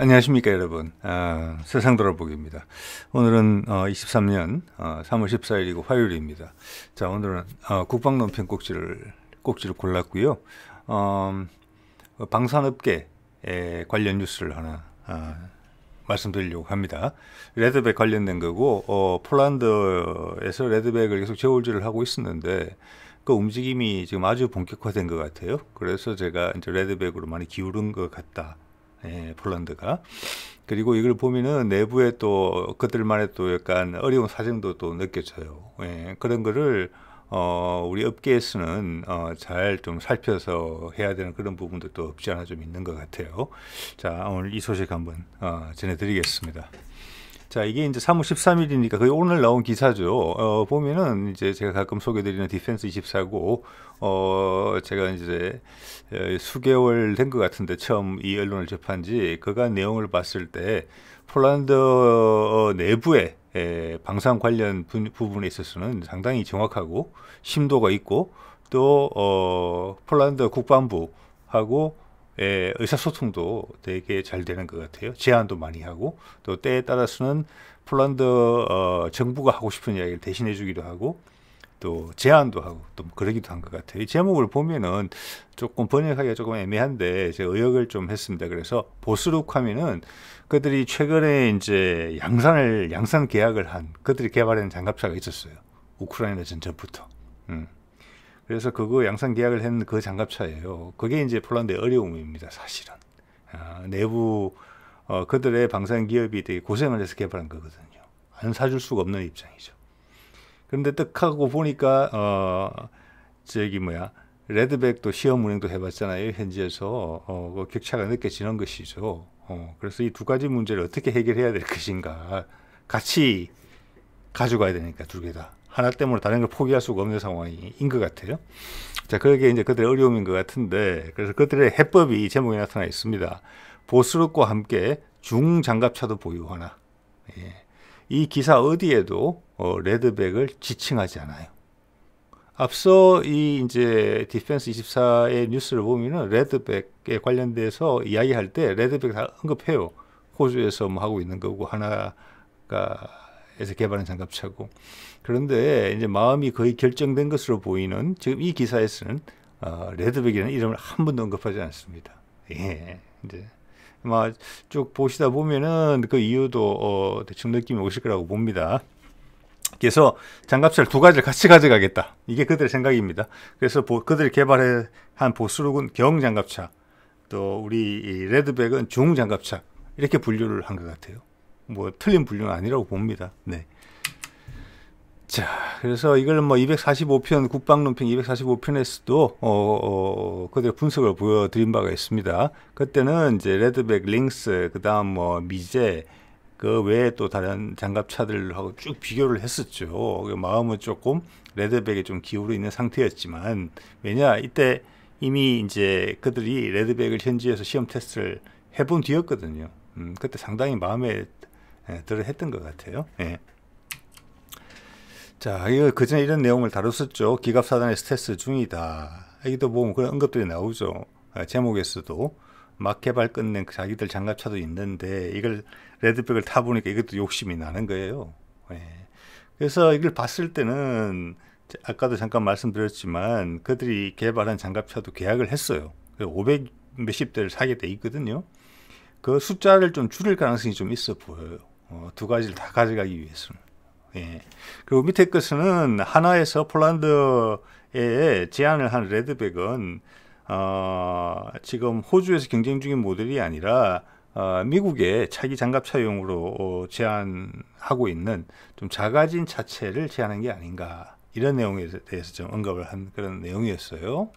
안녕하십니까 여러분. 세상 돌아보기입니다. 오늘은 23년 3월 14일이고 화요일입니다. 자, 오늘은 국방론편 꼭지를 골랐고요. 방산업계 관련 뉴스를 하나 말씀드리려고 합니다. 레드백 관련된 거고, 폴란드에서 레드백을 계속 저울질을 하고 있었는데 그 움직임이 지금 아주 본격화된 것 같아요. 그래서 제가 이제 레드백으로 많이 기울은 것 같다. 폴란드가. 그리고 이걸 보면은 내부에 또 그들만의 또 약간 어려운 사정도 또 느껴져요. 그런 거를 우리 업계에서는 잘 좀 살펴서 해야 되는 그런 부분도 또 없지 않아 좀 있는 것 같아요. 자, 오늘 이 소식 한번 전해드리겠습니다. 자, 이게 이제 3월 13일이니까 거의 오늘 나온 기사죠. 보면은 이제 제가 가끔 소개드리는 디펜스 24고, 제가 이제 수개월 된 것 같은데 처음 이 언론을 접한 지 그간 내용을 봤을 때 폴란드 내부의 방산 관련 부분에 있어서는 상당히 정확하고 심도가 있고 또 폴란드 국방부하고 의사소통도 되게 잘 되는 것 같아요. 제안도 많이 하고 또 때에 따라서는 폴란드 정부가 하고 싶은 이야기를 대신해 주기도 하고 또 제안도 하고 또 그러기도 한 것 같아요. 이 제목을 보면은 조금 번역하기가 조금 애매한데 제가 의역을 좀 했습니다. 그래서 보스룩 하면은 그들이 최근에 이제 양산 계약을 한 그들이 개발한 장갑차가 있었어요. 우크라이나 전부터. 그래서 그거 양산 계약을 한 그 장갑차예요. 그게 이제 폴란드의 어려움입니다, 사실은. 내부 그들의 방산 기업이 되게 고생을 해서 개발한 거거든요. 안 사줄 수가 없는 입장이죠. 그런데 딱 하고 보니까 레드백도 시험 운행도 해봤잖아요, 현지에서. 그 격차가 느껴지는 것이죠. 그래서 이 두 가지 문제를 어떻게 해결해야 될 것인가, 같이 가져가야 되니까 두 개 다. 하나 때문에 다른 걸 포기할 수가 없는 상황인 것 같아요. 자, 그게 이제 그들의 어려움인 것 같은데, 그래서 그들의 해법이 이 제목에 나타나 있습니다. 보스룩과 함께 중장갑차도 보유하나. 이 기사 어디에도 레드백을 지칭하지 않아요. 앞서 이 이제 디펜스 24의 뉴스를 보면은 레드백에 관련돼서 이야기할 때 레드백 다 언급해요. 호주에서 뭐 하고 있는 거고 하나가 에서 개발한 장갑차고. 그런데 이제 마음이 거의 결정된 것으로 보이는 지금 이 기사에서는 레드백이라는 이름을 한 번도 언급하지 않습니다. 이제 쭉 보시다 보면은 그 이유도 대충 느낌이 오실 거라고 봅니다. 그래서 장갑차를 두 가지를 같이 가져가겠다. 이게 그들의 생각입니다. 그래서 그들이 개발한 보스룩은 경장갑차, 또 우리 이 레드백은 중장갑차 이렇게 분류를 한 것 같아요. 뭐 틀린 분류는 아니라고 봅니다. 네. 자, 그래서 이걸 뭐 245편 국방론평 245편에서도 그들의 분석을 보여드린 바가 있습니다. 그때는 이제 레드백, 링스, 그다음 뭐 미제 그 외에 또 다른 장갑차들하고 쭉 비교를 했었죠. 마음은 조금 레드백에 좀 기울어 있는 상태였지만, 왜냐 이때 이미 이제 그들이 레드백을 현지에서 시험 테스트를 해본 뒤였거든요. 그때 상당히 마음에 들어 했던 것 같아요. 자, 이거 그전에 이런 내용을 다뤘었죠. 기갑사단의 스트레스 중이다. 여기도 보면 그런 언급들이 나오죠. 제목에서도 막 개발 끝낸 자기들 장갑차도 있는데 이걸 레드백을 타보니까 이것도 욕심이 나는 거예요. 그래서 이걸 봤을 때는 아까도 잠깐 말씀드렸지만 그들이 개발한 장갑차도 계약을 했어요. 500 몇십 대를 사게 돼 있거든요. 그 숫자를 좀 줄일 가능성이 좀 있어 보여요. 두 가지를 다 가져가기 위해서는. 그리고 밑에 것은 하나에서 폴란드에 제안을 한 레드백은 지금 호주에서 경쟁 중인 모델이 아니라 미국의 차기 장갑차용으로 제안하고 있는 좀 작아진 차체를 제안한 게 아닌가, 이런 내용에 대해서 좀 언급을 한 그런 내용이었어요.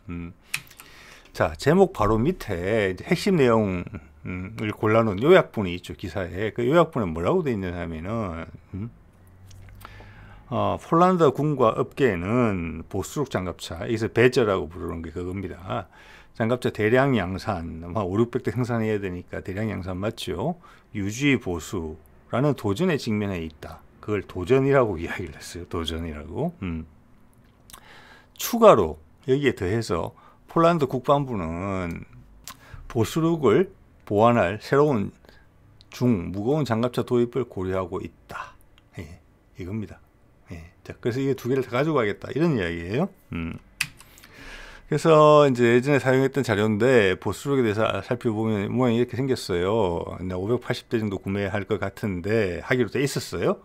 자, 제목 바로 밑에 핵심 내용을 골라놓은 요약본이 있죠, 기사에. 그 요약본에 뭐라고 되어 있느냐 하면은 폴란드 군과 업계에는 보스룩 장갑차, 여기서 배저라고 부르는 게 그겁니다. 장갑차 대량 양산, 5, 600대 생산해야 되니까 대량 양산 맞죠? 유지 보수라는 도전에 직면해 있다. 그걸 도전이라고 이야기를 했어요. 도전이라고. 추가로 여기에 더해서 폴란드 국방부는 보스룩을 보완할 새로운 무거운 장갑차 도입을 고려하고 있다. 예, 이겁니다. 예, 자, 그래서 이게 두 개를 다 가져가겠다 이런 이야기예요. 그래서 이제 예전에 사용했던 자료인데 보수력에 대해서 살펴보면 모양이 이렇게 생겼어요. 580대 정도 구매할 것 같은데 하기로 돼 있었어요.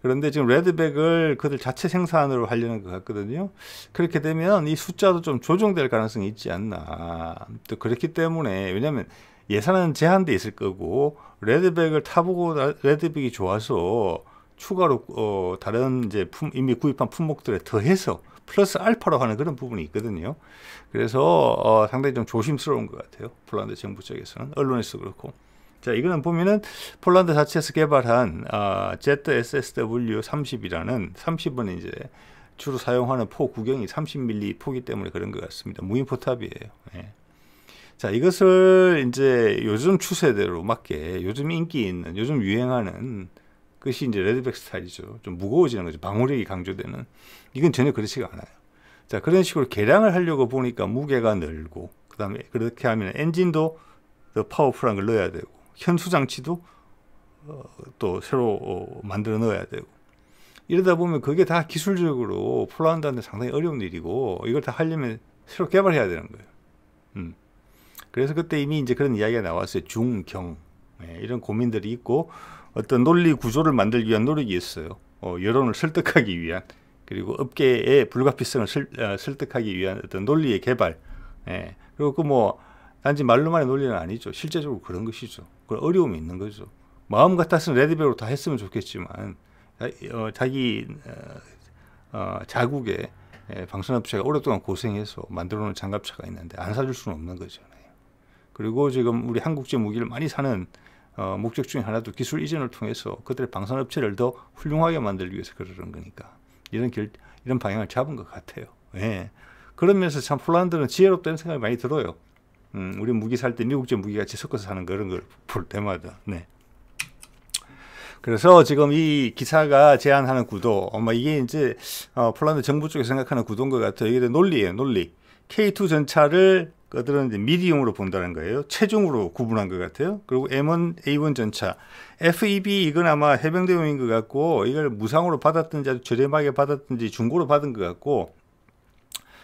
그런데 지금 레드백을 그들 자체 생산으로 하려는 것 같거든요. 그렇게 되면 이 숫자도 좀 조정될 가능성이 있지 않나. 또 그렇기 때문에, 왜냐하면 예산은 제한돼 있을 거고 레드백을 타보고 레드백이 좋아서 추가로 다른 이제 이미 구입한 품목들에 더해서 플러스 알파로 하는 그런 부분이 있거든요. 그래서 상당히 좀 조심스러운 것 같아요. 폴란드 정부 쪽에서는, 언론에서 그렇고. 자, 이거는 보면은 폴란드 자체에서 개발한 ZSSW30이라는 30은 이제 주로 사용하는 포 구경이 30mm 포기 때문에 그런 것 같습니다. 무인 포탑이에요. 예. 자, 이것을 이제 요즘 추세대로 맞게 요즘 인기 있는, 요즘 유행하는 것이 이제 레드백 스타일이죠. 좀 무거워지는 거죠. 방어력이 강조되는. 이건 전혀 그렇지가 않아요. 자, 그런 식으로 개량을 하려고 보니까 무게가 늘고, 그 다음에 그렇게 하면 엔진도 더 파워풀한 걸 넣어야 되고, 현수 장치도 또 새로 만들어 넣어야 되고, 이러다 보면 그게 다 기술적으로 폴란드한테 상당히 어려운 일이고, 이걸 다 하려면 새로 개발해야 되는 거예요. 그래서 그때 이미 이제 그런 이야기가 나왔어요. 중경. 네, 이런 고민들이 있고, 어떤 논리 구조를 만들기 위한 노력이 있어요. 여론을 설득하기 위한, 그리고 업계의 불가피성을 설득하기 위한 어떤 논리의 개발. 예. 그리고 그 뭐 단지 말로만의 논리는 아니죠. 실제적으로 그런 것이죠. 그 어려움이 있는 거죠. 마음 같았으면 레드백으로 다 했으면 좋겠지만 자기 자국의 방산업체가 오랫동안 고생해서 만들어놓은 장갑차가 있는데 안 사줄 수는 없는 거잖아요. 그리고 지금 우리 한국제 무기를 많이 사는 목적 중에 하나도 기술 이전을 통해서 그들의 방산업체를 더 훌륭하게 만들기 위해서 그러는 거니까 이런 방향을 잡은 것 같아요. 예. 그러면서 참 폴란드는 지혜롭다는 생각이 많이 들어요. 우리 무기 살 때 미국제 무기 같이 섞어서 사는 그런 걸 볼 때마다. 네. 그래서 지금 이 기사가 제안하는 구도, 이게 이제 폴란드 정부 쪽에서 생각하는 구도인 것 같아요. 이게 논리예요, 논리. K2 전차를 그들은 이제 미디움으로 본다는 거예요. 체중으로 구분한 것 같아요. 그리고 M1, A1 전차, FEB 이건 아마 해병대용인 것 같고, 이걸 무상으로 받았든지 아주 저렴하게 받았든지 중고로 받은 것 같고,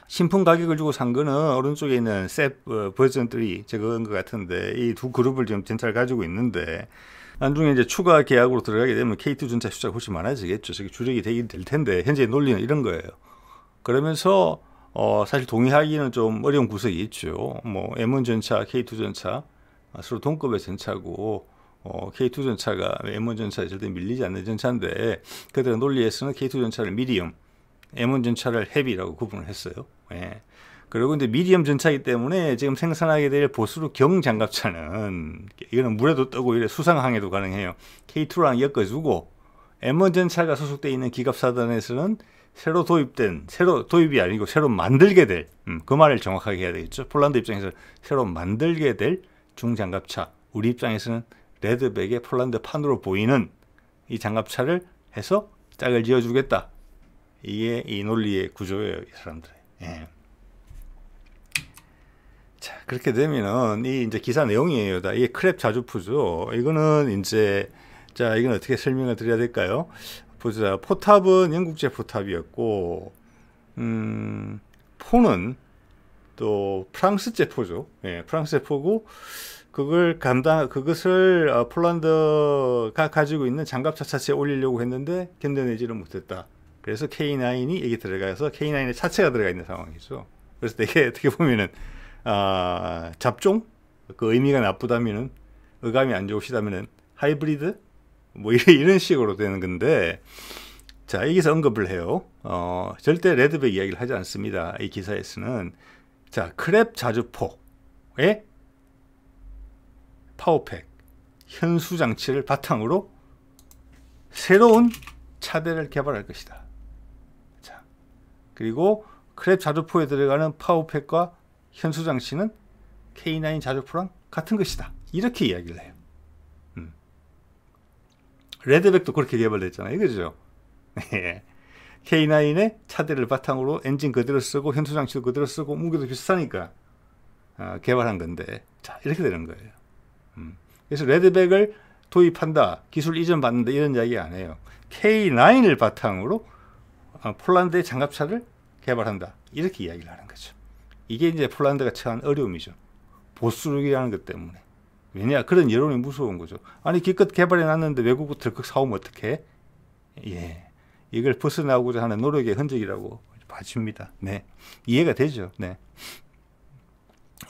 신품 가격을 주고 산 거는 오른쪽에 있는 셋 버전3 저건 것 같은데, 이 두 그룹을 지금 전차를 가지고 있는데, 나중에 이제 추가 계약으로 들어가게 되면 K2 전차 숫자가 훨씬 많아지겠죠. 저게 주력이 되긴 될 텐데, 현재 논리는 이런 거예요. 그러면서 사실 동의하기는 좀 어려운 구석이 있죠. 뭐 M1 전차, K2 전차 서로 동급의 전차고, K2 전차가 M1 전차에 절대 밀리지 않는 전차인데, 그들의 논리에서는 K2 전차를 미디엄, M1 전차를 헤비라고 구분을 했어요. 예. 그리고 이제 미디엄 전차이기 때문에 지금 생산하게 될 보스로 경 장갑차는 이거는 물에도 뜨고 이래 수상항해도 가능해요. K2랑 엮어주고, M1 전차가 소속되어 있는 기갑사단에서는 새로 도입이 아니고 새로 만들게 될, 그 말을 정확하게 해야 되겠죠. 폴란드 입장에서 새로 만들게 될 중장갑차, 우리 입장에서는 레드백의 폴란드 판으로 보이는 이 장갑차를 해서 짝을 지어주겠다. 이게 이 논리의 구조예요, 이 사람들. 예. 자, 그렇게 되면은 이 이제 기사 내용이에요. 이게 크랩 자주포죠. 이거는 이제, 자, 이건 어떻게 설명을 드려야 될까요? 보자. 포탑은 영국제 포탑이었고, 포는 또 프랑스제 포죠. 예, 프랑스제 포고, 그것을 폴란드가 가지고 있는 장갑차 차체에 올리려고 했는데 견뎌내지를 못했다. 그래서 K9이 여기 들어가서 K9의 차체가 들어가 있는 상황이죠. 그래서 되게 어떻게 보면은 잡종, 그 의미가 나쁘다면은, 어감이 안 좋으시다면은 하이브리드, 뭐 이런 식으로 되는 건데, 자, 여기서 언급을 해요. 절대 레드백 이야기를 하지 않습니다. 이 기사에서는. 자, 크랩 자주포의 파워팩, 현수 장치를 바탕으로 새로운 차대를 개발할 것이다. 자, 그리고 크랩 자주포에 들어가는 파워팩과 현수 장치는 K9 자주포랑 같은 것이다. 이렇게 이야기를 해요. 레드백도 그렇게 개발됐잖아요. 그죠? K9의 차대를 바탕으로 엔진 그대로 쓰고 현수 장치도 그대로 쓰고 무게도 비슷하니까 개발한 건데, 자, 이렇게 되는 거예요. 그래서 레드백을 도입한다, 기술 이전 받는다 이런 이야기 안 해요. K9을 바탕으로 폴란드의 장갑차를 개발한다 이렇게 이야기를 하는 거죠. 이게 이제 폴란드가 처한 어려움이죠. 보수력이라는 것 때문에. 왜냐, 그런 여론이 무서운 거죠. 아니 기껏 개발해 놨는데 외국부터 덜컥 사오면 어떡해? 예, 이걸 벗어나고자 하는 노력의 흔적이라고 봐집니다. 네, 이해가 되죠. 네.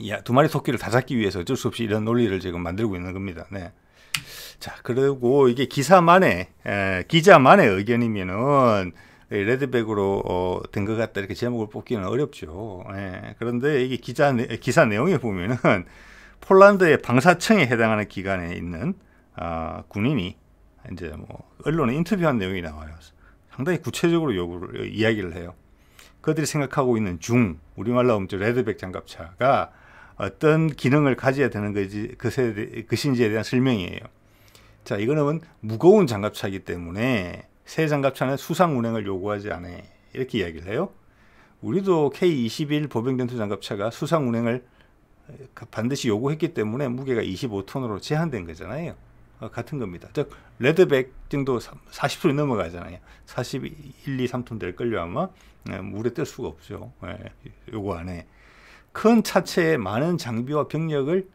야, 두 마리 토끼를 다 잡기 위해서 어쩔 수 없이 이런 논리를 지금 만들고 있는 겁니다. 네. 자, 그리고 이게 기자만의 의견이면은 레드백으로 된 것 같다 이렇게 제목을 뽑기는 어렵죠. 예. 그런데 이게 기사 내용에 보면은 폴란드의 방사청에 해당하는 기관에 있는 군인이 이제 뭐 언론에 인터뷰한 내용이 나와요. 상당히 구체적으로 이야기를 해요. 그들이 생각하고 있는 우리말로 하면 레드백 장갑차가 어떤 기능을 가져야 되는 것인지에 대한 설명이에요. 자, 이거는 무거운 장갑차이기 때문에 새 장갑차는 수상 운행을 요구하지 않아 이렇게 이야기를 해요. 우리도 K21 보병전투 장갑차가 수상 운행을 반드시 요구했기 때문에 무게가 25톤으로 제한된 거잖아요. 같은 겁니다. 즉 레드백 정도 40톤이 넘어가잖아요. 41, 2, 3톤 될걸요 아마. 물에 뜰 수가 없죠. 요거 안에 큰 차체에 많은 장비와 병력을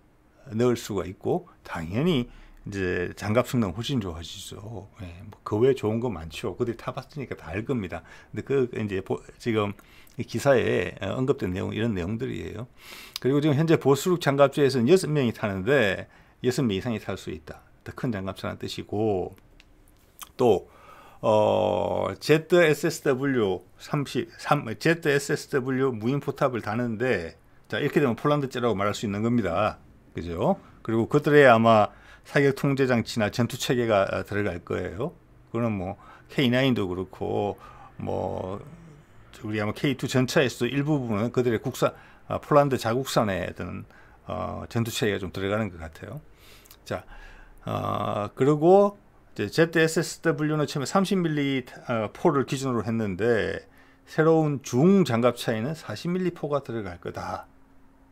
넣을 수가 있고 당연히 이제 장갑 성능 훨씬 좋아지죠. 뭐 그 외에 좋은 거 많죠. 그들이 타봤으니까 다 알 겁니다. 근데 이제 지금 기사에 언급된 내용 이런 내용들이에요. 그리고 지금 현재 보수룩 장갑차에서는 6명이 타는데 6명 이상이 탈 수 있다. 더 큰 장갑차라는 뜻이고 또 ZSSW 무인 포탑을 다는데 자 이렇게 되면 폴란드제라고 말할 수 있는 겁니다. 그죠? 그리고 그들의 아마 사격 통제 장치나 전투 체계가 들어갈 거예요. 그거는 뭐 K9도 그렇고 뭐 우리 아마 K2 전차에서도 일부분은 그들의 폴란드 자국산의 어떤 전투 체계가 좀 들어가는 것 같아요. 자, 그리고 이제 ZSSW는 처음에 30mm 포를 기준으로 했는데 새로운 중 장갑차에는 40mm 포가 들어갈 거다.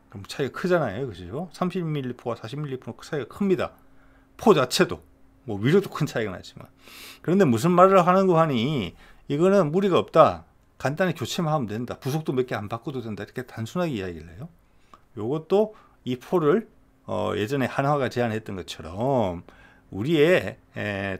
그럼 차이가 크잖아요, 그죠? 30mm 포와 40mm 포는 차이가 큽니다. 포 자체도 뭐 위력도 큰 차이가 나지만 그런데 무슨 말을 하는 거 하니 이거는 무리가 없다. 간단히 교체만 하면 된다. 부속도 몇 개 안 바꿔도 된다. 이렇게 단순하게 이야기를 해요. 요것도 이 포를 예전에 한화가 제안했던 것처럼 우리의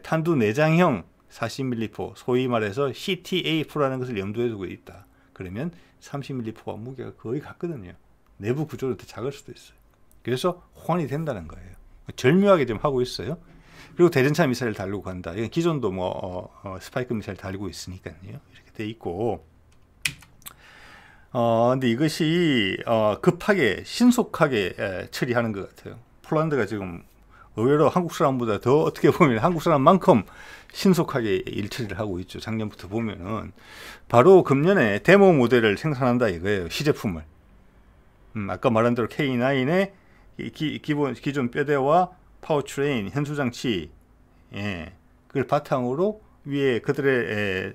탄두 내장형 40mm 포, 소위 말해서 CTA 포라는 것을 염두에 두고 있다. 그러면 30mm 포와 무게가 거의 같거든요. 내부 구조는 더 작을 수도 있어요. 그래서 호환이 된다는 거예요. 절묘하게 좀 하고 있어요. 그리고 대전차 미사일 달고 간다. 이건 기존도 스파이크 미사일 달고 있으니까요. 이렇게 돼 있고. 근데 이것이 급하게 신속하게 처리하는 것 같아요. 폴란드가 지금 의외로 한국 사람보다 더 어떻게 보면 한국 사람만큼 신속하게 일 처리를 하고 있죠. 작년부터 보면은 바로 금년에 데모 모델을 생산한다 이거예요. 시제품을. 아까 말한 대로 K9의 기존 뼈대와 파워트레인, 현수장치, 그걸 바탕으로 위에 그들의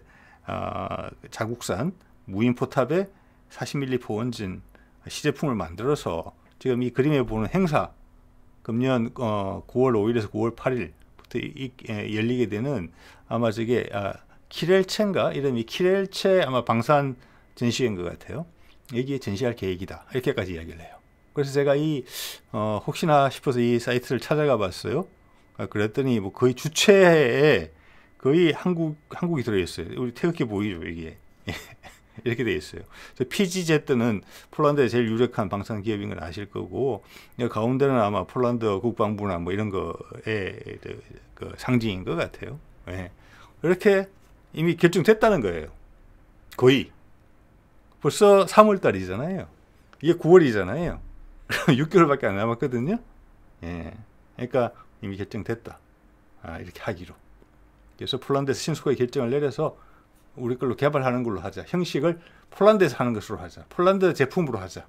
자국산 무인 포탑에 40mm 포원진 시제품을 만들어서 지금 이 그림에 보는 행사 금년 9월 5일에서 9월 8일부터 열리게 되는 아마 저게 키렐체인가 이름이 키렐체 아마 방산 전시회인 것 같아요. 여기에 전시할 계획이다 이렇게까지 이야기를 해요. 그래서 제가 혹시나 싶어서 이 사이트를 찾아가 봤어요. 그랬더니 뭐 거의 주체에 거의 한국이 들어있어요. 우리 태극기 보이죠 이게. 이렇게 돼 있어요. PGZ는 폴란드의 제일 유력한 방산 기업인 걸 아실 거고 가운데는 아마 폴란드 국방부나 뭐 이런 거의 그 상징인 것 같아요. 이렇게 이미 결정됐다는 거예요. 거의 벌써 3월 달이잖아요. 이게 9월이잖아요. 6개월밖에 안 남았거든요. 그러니까 이미 결정됐다. 이렇게 하기로. 그래서 폴란드에서 신속하게 결정을 내려서 우리 걸로 개발하는 걸로 하자. 형식을 폴란드에서 하는 것으로 하자. 폴란드 제품으로 하자.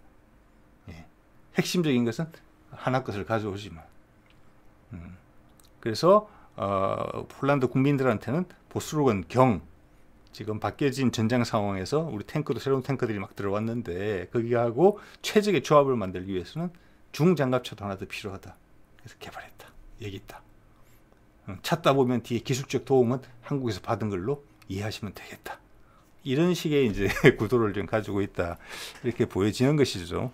핵심적인 것은 하나 것을 가져오지만. 그래서 폴란드 국민들한테는 보스룩은 지금 바뀌어진 전장 상황에서 우리 탱크도 새로운 탱크들이 막 들어왔는데 거기하고 최적의 조합을 만들기 위해서는 중장갑차도 하나 더 필요하다. 그래서 개발했다. 여기 있다. 찾다 보면 뒤에 기술적 도움은 한국에서 받은 걸로 이해하시면 되겠다. 이런 식의 이제 구도를 좀 가지고 있다. 이렇게 보여지는 것이죠.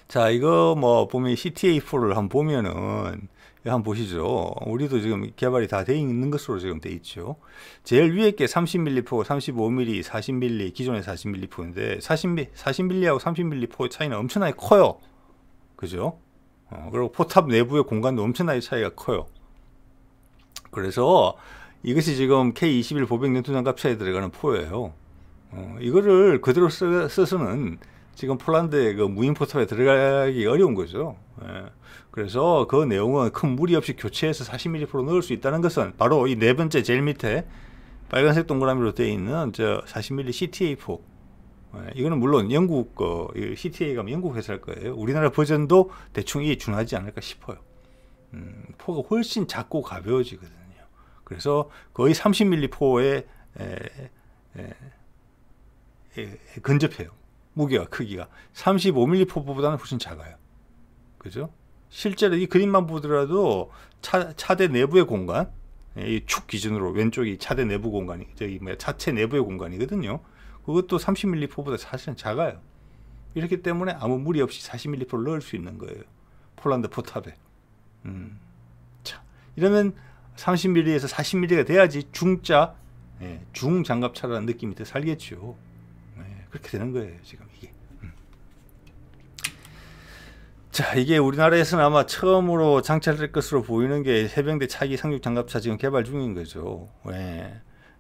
자, 이거 뭐 보면 CTA4를 한번 보면은 한번 보시죠. 우리도 지금 개발이 다 되어 있는 것으로 지금 되어 있죠. 제일 위에 게 30mm 포, 35mm, 40mm, 기존의 40mm 포인데 40mm하고 30mm 포의 차이는 엄청나게 커요. 그죠? 그리고 포탑 내부의 공간도 엄청나게 차이가 커요. 그래서 이것이 지금 K21 보백 연투 장갑차에 들어가는 포예요. 이거를 그대로 써서는 지금 폴란드의 그 무인 포탑에 들어가기 어려운 거죠. 예. 그래서 그 내용은 큰 무리 없이 교체해서 40mm 포로 넣을 수 있다는 것은 바로 이 네 번째 제일 밑에 빨간색 동그라미로 되어 있는 저 40mm CTA4. 예. 이거는 물론 영국 CTA가 영국 회사일 거예요. 우리나라 버전도 대충 이에 준하지 않을까 싶어요. 포가 훨씬 작고 가벼워지거든요. 그래서 거의 30mm 포에 근접해요. 무게와 크기가 35mm 포보다는 훨씬 작아요. 그죠? 실제로 이 그림만 보더라도 차대 내부의 공간, 이 축 기준으로 왼쪽이 차대 내부 공간이, 저기 차체 내부의 공간이거든요. 그것도 30mm 포보다 사실은 작아요. 이렇기 때문에 아무 무리 없이 40mm 포를 넣을 수 있는 거예요. 폴란드 포탑에. 자, 이러면 30mm에서 40mm가 돼야지 중짜, 중장갑차라는 느낌이 더 살겠죠. 그렇게 되는 거예요, 지금 이게. 자, 이게 우리나라에서는 아마 처음으로 장착될 것으로 보이는 게 해병대 차기 상륙 장갑차 지금 개발 중인 거죠.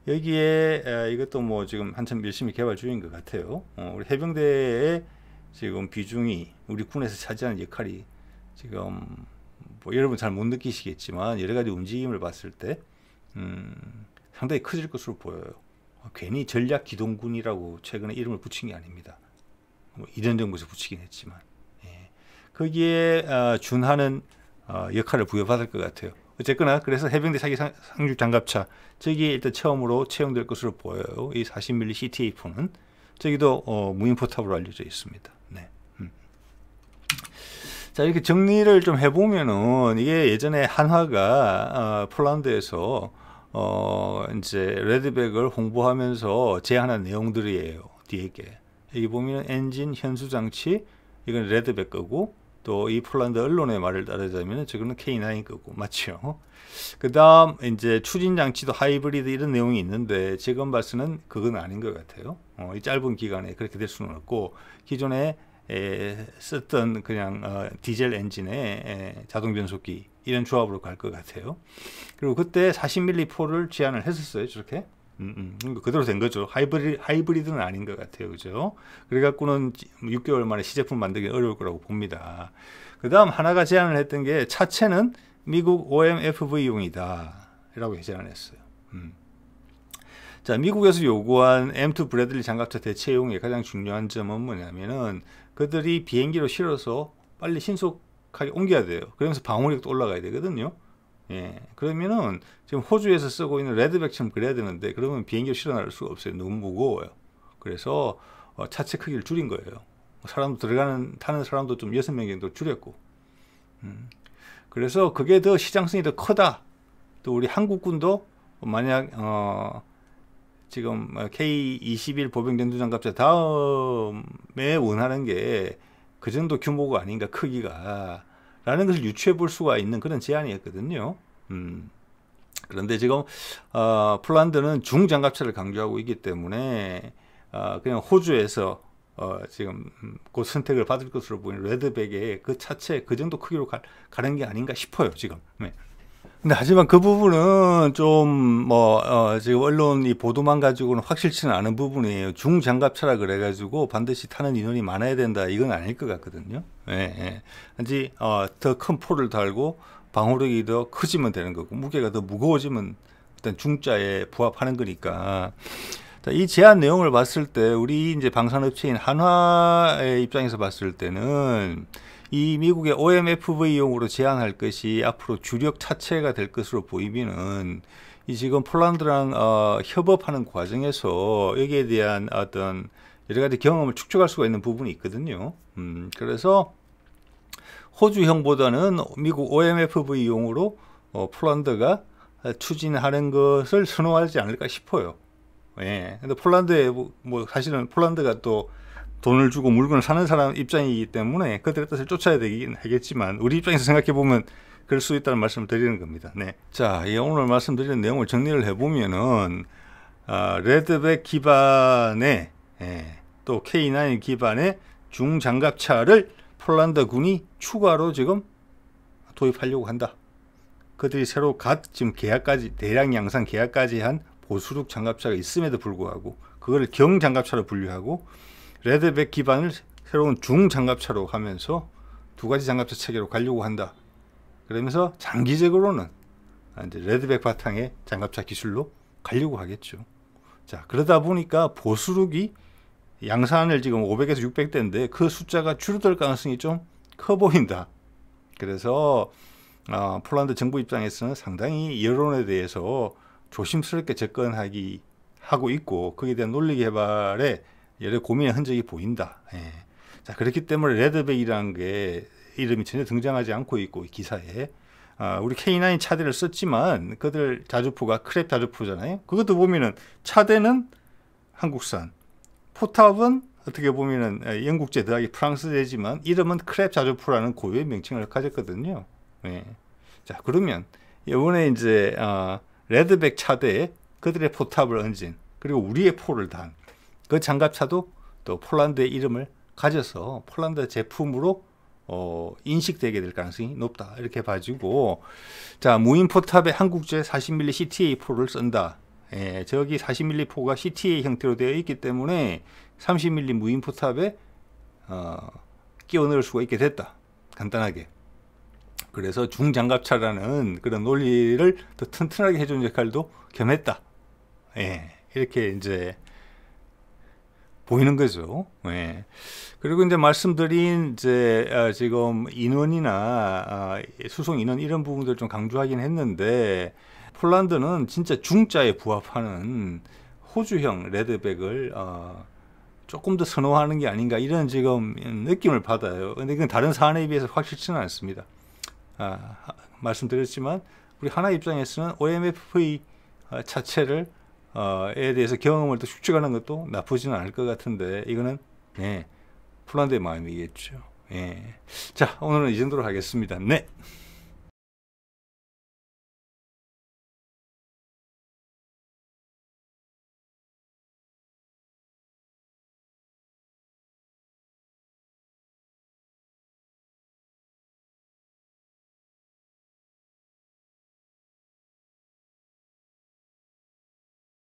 여기에 이것도 뭐 지금 한참 열심히 개발 중인 것 같아요. 우리 해병대의 지금 비중이 우리 군에서 차지하는 역할이 지금 뭐 여러분 잘 못 느끼시겠지만 여러 가지 움직임을 봤을 때 상당히 커질 것으로 보여요. 괜히 전략기동군이라고 최근에 이름을 붙인 게 아닙니다. 뭐 이런 정부에서 붙이긴 했지만 거기에 준하는 역할을 부여받을 것 같아요. 어쨌거나 그래서 해병대 차기 상륙 장갑차 저기에 일단 처음으로 채용될 것으로 보여요. 이 40mm CTA4는 저기도 무인 포탑으로 알려져 있습니다. 네. 자, 이렇게 정리를 좀 해보면은 이게 예전에 한화가 폴란드에서 이제 레드백을 홍보하면서 제안한 내용들이에요. 뒤에게 여기 보면 엔진 현수 장치 이건 레드백 거고 또 이 폴란드 언론의 말을 따르자면 저거는 K9 거고 맞죠? 그 다음 이제 추진 장치도 하이브리드 이런 내용이 있는데 지금 봐서는 그건 아닌 것 같아요. 이 짧은 기간에 그렇게 될 수는 없고 기존에 썼던 그냥 디젤 엔진의 자동 변속기 이런 조합으로 갈 것 같아요. 그리고 그때 40mm 포를 제안을 했었어요. 저렇게 그대로 된 거죠. 하이브리드는 아닌 것 같아요. 그죠? 그래갖고는 6개월 만에 시제품 만들기 어려울 거라고 봅니다. 그 다음 하나가 제안을 했던 게 차체는 미국 OMFV용이다 라고 제안을 했어요. 자, 미국에서 요구한 M2 브래들리 장갑차 대체용의 가장 중요한 점은 뭐냐면은 그들이 비행기로 실어서 빨리 신속하게 옮겨야 돼요. 그러면서 방어력도 올라가야 되거든요. 그러면은 지금 호주에서 쓰고 있는 레드백처럼 그래야 되는데 그러면 비행기로 실어 나갈 수가 없어요. 너무 무거워요. 그래서 차체 크기를 줄인 거예요. 사람도 타는 사람도 좀 6명 정도 줄였고. 그래서 그게 더 시장성이 더 크다. 또 우리 한국군도 만약 지금 K21 보병 전투 장갑차 다음에 원하는 게 그 정도 규모가 아닌가 크기가 라는 것을 유추해 볼 수가 있는 그런 제안이었거든요. 그런데 지금 폴란드는 중장갑차를 강조하고 있기 때문에 그냥 호주에서 지금 그 선택을 받을 것으로 보이는 레드백의 그 차체 그 정도 크기로 가는 게 아닌가 싶어요 지금. 근데 하지만 그 부분은 좀 지금 언론 이 보도만 가지고는 확실치는 않은 부분이에요. 중장갑차라 그래가지고 반드시 타는 인원이 많아야 된다 이건 아닐 것 같거든요. 단지 더 큰 포를 달고 방어력이 더 커지면 되는 거고 무게가 더 무거워지면 일단 중자에 부합하는 거니까. 자, 이 제안 내용을 봤을 때 우리 이제 방산업체인 한화의 입장에서 봤을 때는 이 미국의 OMFV용으로 제안할 것이 앞으로 주력 차체가 될 것으로 보이면은 이 지금 폴란드랑 협업하는 과정에서 여기에 대한 어떤 여러 가지 경험을 축적할 수가 있는 부분이 있거든요. 그래서 호주형보다는 미국 OMFV용으로 폴란드가 추진하는 것을 선호하지 않을까 싶어요. 예. 근데 폴란드에 뭐 사실은 폴란드가 또 돈을 주고 물건을 사는 사람 입장이기 때문에 그들의 뜻을 쫓아야 되긴 하겠지만 우리 입장에서 생각해 보면 그럴 수 있다는 말씀을 드리는 겁니다. 네. 자, 오늘 말씀드리는 내용을 정리를 해보면은 레드백 기반의 또 K9 기반의 중장갑차를 폴란드 군이 추가로 지금 도입하려고 한다. 그들이 새로 지금 계약까지 대량 양산 계약까지 한 보수룩 장갑차가 있음에도 불구하고 그거를 경장갑차로 분류하고 레드백 기반을 새로운 중장갑차로 하면서 두 가지 장갑차 체계로 가려고 한다. 그러면서 장기적으로는 이제 레드백 바탕의 장갑차 기술로 가려고 하겠죠. 자, 그러다 보니까 보수룩이 양산을 지금 500에서 600대인데 그 숫자가 줄어들 가능성이 좀 커 보인다. 그래서 폴란드 정부 입장에서는 상당히 여론에 대해서 조심스럽게 하고 있고 거기에 대한 논리 개발에 여러 고민의 흔적이 보인다. 예. 자, 그렇기 때문에 레드백이라는 게 이름이 전혀 등장하지 않고 있고 이 기사에 우리 K9 차대를 썼지만 그들 자주포가 크랩 자주포잖아요. 그것도 보면은 차대는 한국산, 포탑은 어떻게 보면은 영국제 더하기 프랑스제지만 이름은 크랩 자주포라는 고유의 명칭을 가졌거든요. 예. 자, 그러면 이번에 이제 레드백 차대에 그들의 포탑을 얹은 그리고 우리의 포를 단 그 장갑차도 또 폴란드의 이름을 가져서 폴란드 제품으로 인식되게 될 가능성이 높다. 이렇게 봐주고, 자, 무인 포탑에 한국제 40mm CTA 포를 쓴다. 예, 저기 40mm 포가 CTA 형태로 되어 있기 때문에 30mm 무인 포탑에 끼워 넣을 수가 있게 됐다. 간단하게. 그래서 중장갑차라는 그런 논리를 더 튼튼하게 해주는 역할도 겸했다. 예, 이렇게 이제 보이는 거죠. 예. 그리고 이제 말씀드린 이제 지금 인원이나 수송 인원 이런 부분들 좀 강조하긴 했는데 폴란드는 진짜 중자에 부합하는 호주형 레드백을 조금 더 선호하는 게 아닌가 이런 지금 느낌을 받아요. 근데 이건 다른 사안에 비해서 확실치는 않습니다. 말씀드렸지만 우리 하나 입장에서는 OMFV 자체를 에 대해서 경험을 또 축적하는 것도 나쁘지는 않을 것 같은데 이거는 폴란드의 마음이겠죠. 자, 오늘은 이 정도로 하겠습니다. 네.